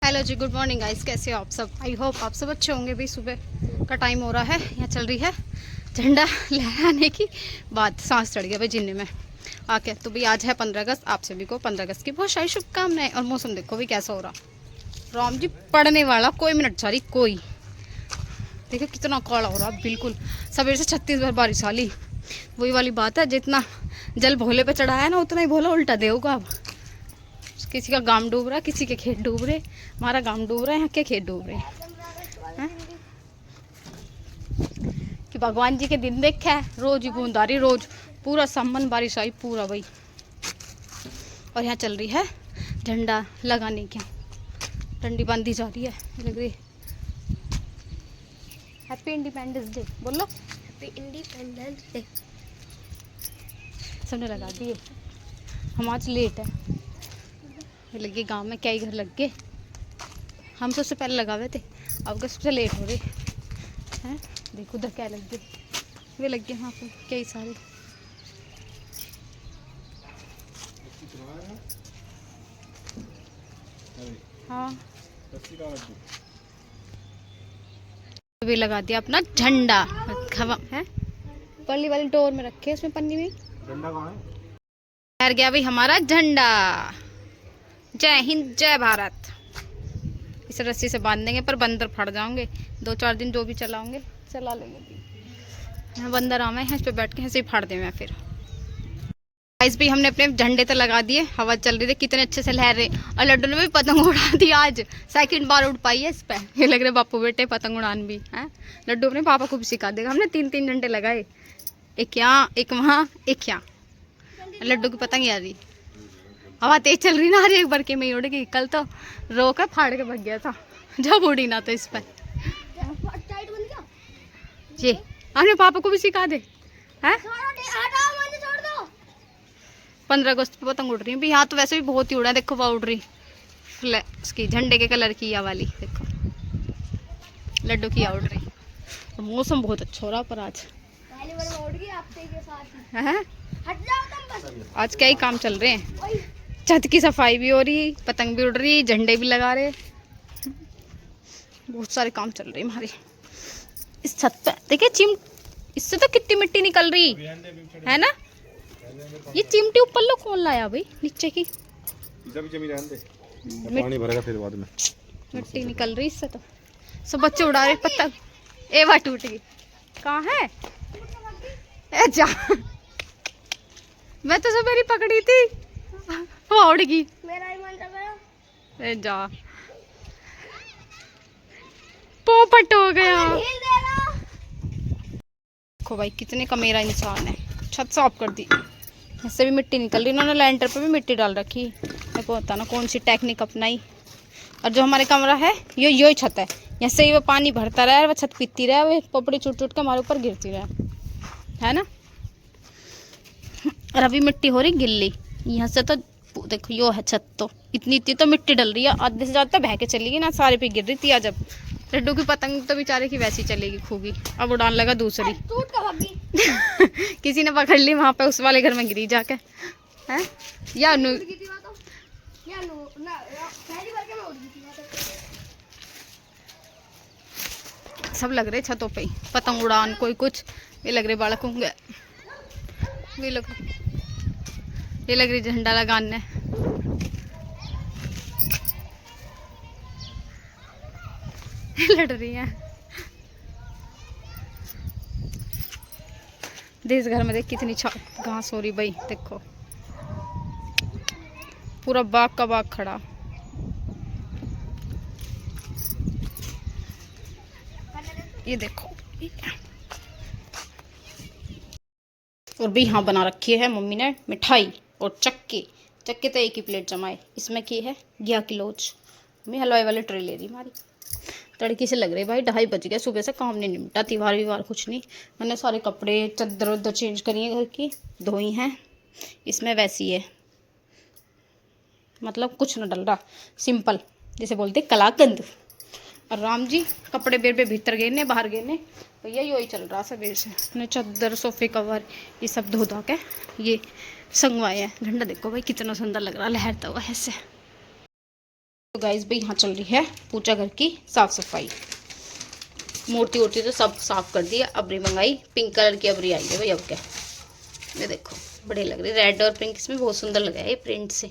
Hello जी, good morning guys. कैसे हो आप सब? आई होप आप सब अच्छे होंगे। भी सुबह का टाइम हो रहा है, यहाँ चल रही है झंडा लहराने की बात। सांस चढ़ गया भाई जीने में आके। तो भी आज है 15 अगस्त। आप सभी को 15 अगस्त की बहुत सारी शुभकामनाएं। और मौसम देखो भी कैसा हो रहा, राम जी पड़ने वाला कोई मिनट सारी कोई। देखो कितना काला हो रहा बिल्कुल। सवेरे से 36 बार बारिश वाली। वही वाली बात है, जितना जल भोले पे चढ़ाया ना उतना ही भोला उल्टा देगा अब। किसी का गांव डूब रहा है, किसी के खेत डूब रहे। हमारा गांव डूब रहा है, यहाँ के खेत डूब रहे हैं। कि भगवान जी के दिन देखा है, रोज ही बूंद आ रही, रोज पूरा सामान बारिश आई पूरा भाई। और यहाँ चल रही है झंडा लगाने की, डंडी बांधी जा रही है। लग रही हैप्पी इंडिपेंडेंस डे बोलो। Happy independence day. सबने लगा दिए। हम आज लेट है, लगे गांव में कई घर लग गए। हम सबसे पहले लगा हुए थे, अब सबसे लेट हो रहे हैं। देखो उधर क्या लग गए, वे लग गए वहाँ पे कई सारे। हाँ वे लगा दिया अपना झंडा। हवा है पल्ली वाली डोर में रखे, उसमें पन्नी में झंडा कौन है? ठहर गया भाई हमारा झंडा। जय हिंद जय भारत। इस रस्सी से बांध देंगे, पर बंदर फट जाओगे। 2-4 दिन जो भी चलाओगे चला लेंगे। बंदर आवे हैं इस पे बैठ के, ऐसे ही फाड़ दे मैं फिर। गाइस भी हमने अपने झंडे तो लगा दिए, हवा चल रही थी, कितने अच्छे से लहर रहे। और लड्डू ने भी पतंग उड़ा दी आज, सेकंड बार उड़ पाई है इस पे। ये लग रहा है बापू बेटे पतंग उड़ान भी है। लड्डू अपने पापा को भी सिखा देगा। हमने 3-3 झंडे लगाए, एक यहाँ एक वहाँ एक यहाँ। लड्डू की पतंग याद रही, हवा तेज चल रही ना, हर एक बार के में ही उड़ गई। कल तो रोक फाड़ के भाग गया था जब उड़ी ना तो इस पर। जी अपने पापा को भी सिखा दे हैं। 15 अगस्त पे पतंग उड़ रही है भी। यहाँ तो वैसे भी बहुत ही उड़ा है, देखो वहाँ उड़ रही उसकी झंडे के कलर की या वाली देखो, लड्डू की या उड़ रही। और मौसम बहुत अच्छा हो रहा पर आज है। आज क्या ही काम चल रहे हैं, छत की सफाई भी हो रही, पतंग भी उड़ रही, झंडे भी लगा रहे, बहुत सारे काम चल रहे हैं हमारे इस छत पे। देखिए इससे तो कितनी मिट्टी निकल रही है ना। ये चिमटी ऊपर लो कौन लाया भाई नीचे की? पानी भरेगा फिर बाद में। मिट्टी निकल रही इससे तो। सब बच्चे उड़ा रहे पतंग। एवा टूट गई। कहाँ है? ए जा, मैं तो सब मेरी पकड़ी थी, वो उड़ गई। ए जा, पोपट हो गया। देखो भाई कितने का मेरा इंसान है। छत साफ कर दी, इससे भी मिट्टी निकल रही। इन्होंने लैंटर पे भी मिट्टी डाल रखी। मेरे को पता ना कौन सी टेक्निक अपनाई। और जो हमारे कमरा है यो छत है, यहाँ से ही वो पानी भरता रहा, वो छत पीती रहा, वो पपड़ी चुट चुट के हमारे ऊपर गिरती रहा है ना। और अभी मिट्टी हो रही गिल्ली यहाँ से। तो देखो यो है छत, तो इतनी तो मिट्टी डल रही है, आधे से ज़्यादा बह के चलेगी ना, सारे पे गिर रही थी। जब लड्डू की पतंग तो बेचारे की वैसी चलेगी खूबी। अब उड़ान लगा दूसरी किसी ने पकड़ ली वहां पे, उस वाले घर में गिरी जाके हैं या सब लग रहे छतों पे पतंग उड़ान, कोई कुछ। ये लग रहे बालक होंगे, ये लग रही झंडा लगाने। लड़ रही है। देश घर में देख कितनी घास हो रही भाई। देखो पूरा बाग का बाग खड़ा। ये देखो। और भी यहाँ बना रखी है मम्मी ने मिठाई और चक्के तो एक ही प्लेट जमाए। इसमें की है 11 किलोच। मम्मी हलवाई वाली ट्रे ले रही हमारी। तड़की से लग रही भाई 2:30 बज गए। सुबह से काम नहीं निपटा, त्योहार विवार कुछ नहीं। मैंने सारे कपड़े चद्दर उद्दर चेंज करी है, घर की धोई हैं। इसमें वैसी है, मतलब कुछ न डल रहा, सिंपल जैसे बोलते कलाकंद। और राम जी कपड़े बेर पे भीतर गए ने बाहर गए ने, भैया यही चल रहा सवेर से। मैंने चद्दर सोफे कवर ये सब धो धा के ये संगवाए हैं। झंडा देखो भाई कितना सुंदर लग रहा, लहरता हुआ ऐसे। तो गाइस भाई यहाँ चल रही है पूजा घर की साफ सफाई। मूर्ति वूर्ति तो सब साफ कर दी है। अबरी मंगाई, पिंक कलर की अबरी आई है भाई। अब क्या, ये देखो बड़े लग रही, रेड और पिंक इसमें बहुत सुंदर लगा है ये प्रिंट से।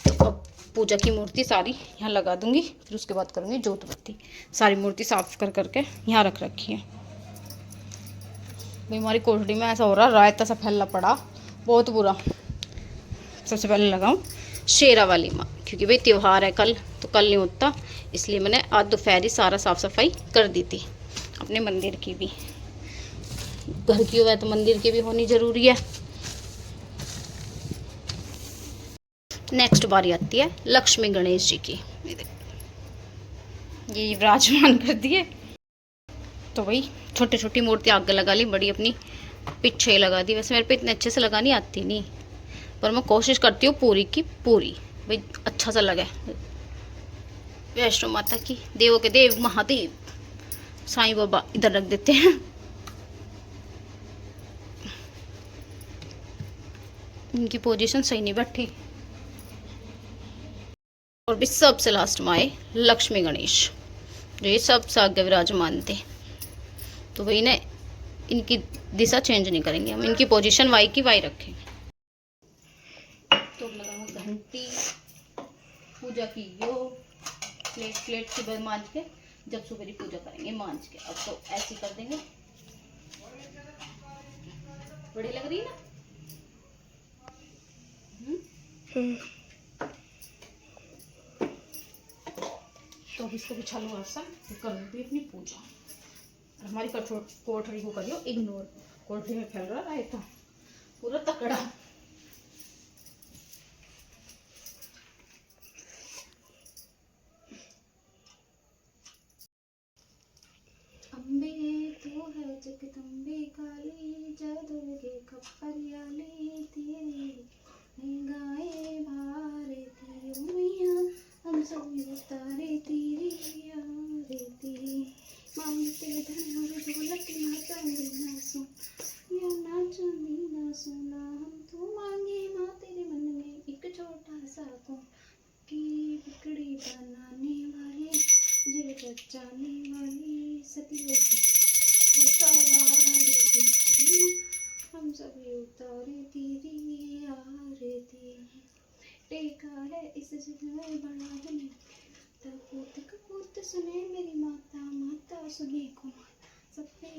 तो अब पूजा की मूर्ति सारी यहाँ लगा दूंगी, फिर उसके बाद करूँगी जोत बत्ती। सारी मूर्ति साफ कर करके यहाँ रख रखी है भाई। हमारी कोठड़ी में ऐसा हो रहा, रायता सा फैला पड़ा, बहुत बुरा। सबसे पहले लगाऊं शेरा वाली माँ, क्योंकि भाई त्यौहार है कल, तो कल नहीं होता, इसलिए मैंने आज दोपहर सारा साफ सफाई कर दी थी। अपने मंदिर की भी, घर की हो तो मंदिर की भी होनी जरूरी है। नेक्स्ट बारी आती है लक्ष्मी गणेश जी की। ये विराजमान कर दिए। तो भाई छोटी छोटी मूर्ति आगे लगा ली, बड़ी अपनी पीछे लगा दी। वैसे मेरे पे इतने अच्छे से लगानी आती नहीं, पर मैं कोशिश करती हूँ पूरी की पूरी भाई अच्छा सा लगे। वैष्णो माता की, देवों के देव महादेव साईं बाबा इधर रख देते हैं। इनकी पोजीशन सही नहीं बैठी। और भी सबसे लास्ट में आए लक्ष्मी गणेश, जो ये सबसे आगे विराजमान थे। तो भाई ने इनकी दिशा चेंज नहीं करेंगे हम, इनकी पोजीशन वाई की वाई रखेंगे। तो लगाऊंगा घंटी, पूजा की यो प्लेट सुबह मांज के, जब सुबह पूजा करेंगे मांज के। अब तो ऐसे कर देंगे, बड़ी लग रही है ना। तो अब इसको बिछा लो ऐसा, तो कर लो अपनी पूजा। हमारी कोठरी को करियो इग्नोर, कोठरी में फैल रहा रायता पूरा तकड़ा। अम्बे तू है जगदम्बे काली, जय दुर्गे खप्परियाली, तेरी गाए भारती मैया, हम सब उतारे तेरी आरती। मांगते धन और दौलत ना चांदी ना सोना, या ना चांदी ना सोना, हम तो मांगे माँ तेरे मन में एक छोटा सा कौन, की बिगड़ी बनाने वाले, जग बचाने वाली, सतियों की उतारे, हम सभी उतारे तेरी आरती। टेका है इस जग में बड़ा दिन, कपूत कपूत सुने मेरी माता, माता सुने को सबके।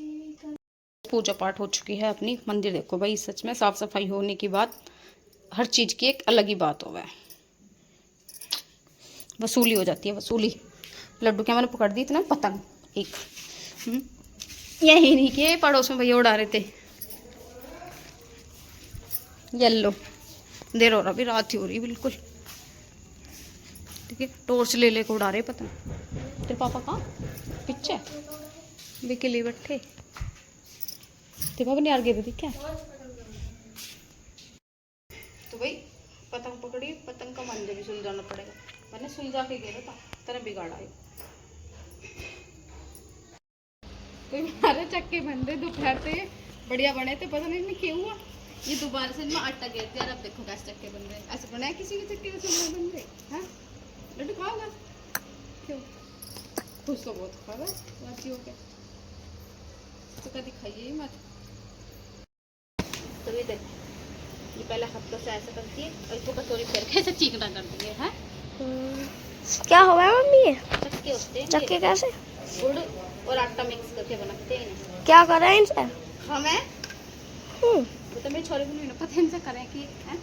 पूजा पाठ हो चुकी है अपनी। मंदिर देखो भाई, सच में साफ सफाई होने की बात, हर चीज की एक अलग ही बात हो है। वसूली हो जाती है, वसूली। लड्डू क्या मैंने पकड़ दी थी ना पतंग एक, यही नहीं कि पड़ोस में भैया उड़ा रहे थे। येलो देर हो रहा, अभी रात ही हो रही बिल्कुल। ठीक है, टॉर्च ले लेकर उड़ा रहे पतंग। तेरे पापा कहाँ पीछे बिकली बैठे, तेरे पापा नहीं आ गए थे क्या। तो भाई पतंग पकड़ी, पतंग का मंजे भी सुलझाना पड़ेगा। मैंने सुलझा के गया था, तेरा बिगाड़ा है। तो हमारे चक्के बंदे दोपहर से बढ़िया बने थे, पता नहीं क्यों हुआ ये दोबारा से मैं अटक गए थे। यार अब देखो कैसे चक्के बन रहे, ऐसे बनाया किसी के चक्के से बन रहे हैं। लड्डू खाओगा क्यों, खुश तो बहुत खा रहा है राती हो गया, तो कभी खाइए मत। तो ये देख, ये पहले हाथों से ऐसा करती है और इसको कटोरी फेर के ऐसे चीकना कर दिए है। क्या हुआ है मम्मी ये? चक्के होते हैं, चक्के कैसे? गुड़ और आटा मिक्स करके बनाते हैं। क्या कर रहे हैं इनसे? हमें वो तो मेरी छोरी को नहीं पता इनसे करें कि है।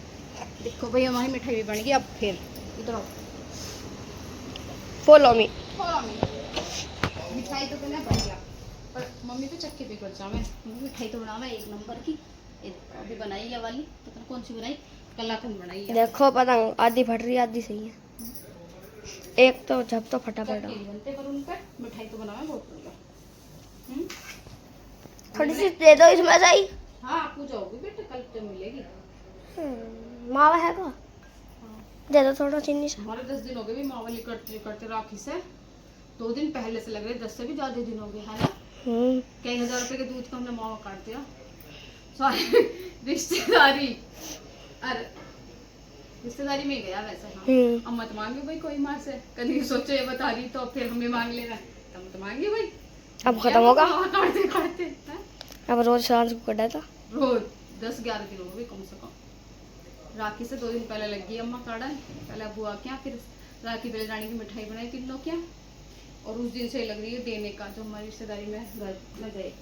देखो भाई हमारी मिठाई भी बन गई। अब फिर इधर आओ, फॉलो मी। मिठाई तो बना बढ़िया, पर मम्मी तो चक्के पे कर जावे। मिठाई तो बनावा एक नंबर की। अभी बनाई है वाली, पता नहीं कौन सी बनाई, कलाकंद बनाई है। देखो पतंग आधी फट रही आधी सही है, एक तो जब तो फटा पड़ा। बनते पर उन पर मिठाई तो बनावे बहुत बढ़िया। थोड़ी सी दे दो इसमें से ही। हाँ पूजा होगी बेटा, कल तो मिलेगी। मावा है का? दे दो थोड़ा चीनी से। हमारे 10 दिन हो गए भी मावा करते करते राखी से। 2 दिन पहले से लग रहे, 10 से भी ज्यादा दिन हो गए है ना। कई हजार रुपए के दूध का हमने मावा काट दिया सारी रिश्तेदारी। अरे रिश्तेदारी में ही गया वैसे। हाँ हम्म। अब मत मांगे भाई कोई माँ से, कभी सोचो ये बता रही तो फिर हमें मांग लेना, तब मत मांगी भाई। अब खत्म होगा। काटते काटते अब रोज शाम को कटा था। रोज 10-11 दिन हो गए कम से कम। राखी से 2 दिन पहले लग गई अम्मा काढ़न, पहले अबू आ क्या, फिर राखी पहले रानी की मिठाई बनाई 3 लोग क्या, और उस दिन से लग रही है देने का, जो हमारी रिश्तेदारी में घर में गए।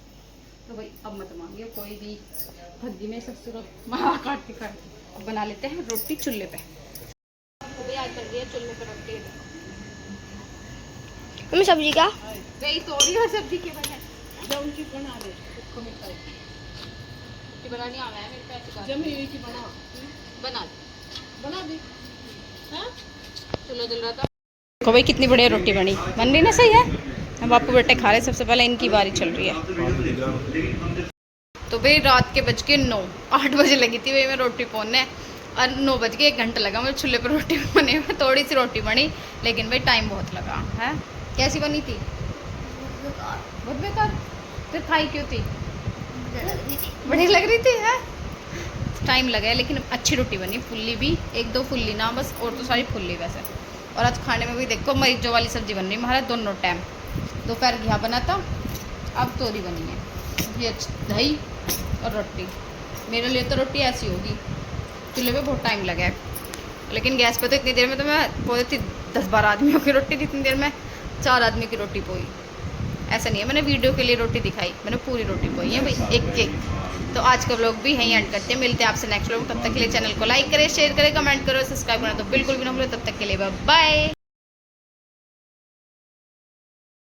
तो भाई अब मत मांगिए कोई भी भद्दी में ससुर माँ काटते काटते। अब बना लेते हैं रोटी चूल्हे पे। तो भाई आज कर दिया चूल्हे पे रोटी। मम्मी सब्जी क्या? गई तोड़ी और सब्जी के बने जो उनकी बना दे उसको मिठाई की बनानी आ रहा है मेरे पैसे जमी की बना दे हाँ चलो दिल रहा था। देखो भाई कितनी बढ़िया रोटी बनी, बन रही ना सही है। अब बापू बेटे खा रहे, सबसे पहले इनकी बारी चल रही है। तो भाई रात के बज के 9, 8 बजे लगी थी भाई मैं रोटी पोने, और 9 बज के 1 घंटा लगा मुझे चूल्हे पर रोटी बने में। थोड़ी सी रोटी बनी लेकिन भाई टाइम बहुत लगा है। कैसी बनी थी? बहुत बेकार। फिर खाई क्यों थी? बढ़िया लग रही थी है। टाइम लगा है लेकिन अच्छी रोटी बनी, फुल्ली भी 1-2 फुल्ली ना बस, और तो सारी फुल्ली वैसे। और आज खाने में भी देखो मरीजों वाली सब्जी बन रही है हमारा दोनों टाइम। दोपहर घिया बना था, अब तोरी बनी है, ये दही और रोटी। मेरे लिए तो रोटी ऐसी होगी, चूल्हे पे बहुत टाइम लगा है, लेकिन गैस पे तो इतनी देर में तो मैं पोई थी 10-12 आदमियों की रोटी थी, इतनी देर में 4 आदमी की रोटी पोई। ऐसा नहीं है मैंने वीडियो के लिए रोटी दिखाई, मैंने पूरी रोटी पोई है भाई एक। तो आज का व्लॉग भी यहीं एंड करते हैं, मिलते हैं आपसे नेक्स्ट व्लॉग। तब तक के लिए चैनल को लाइक करें, शेयर करें, कमेंट करो, सब्सक्राइब करना तो बिल्कुल भी ना भूलें। तब तक के लिए बाय।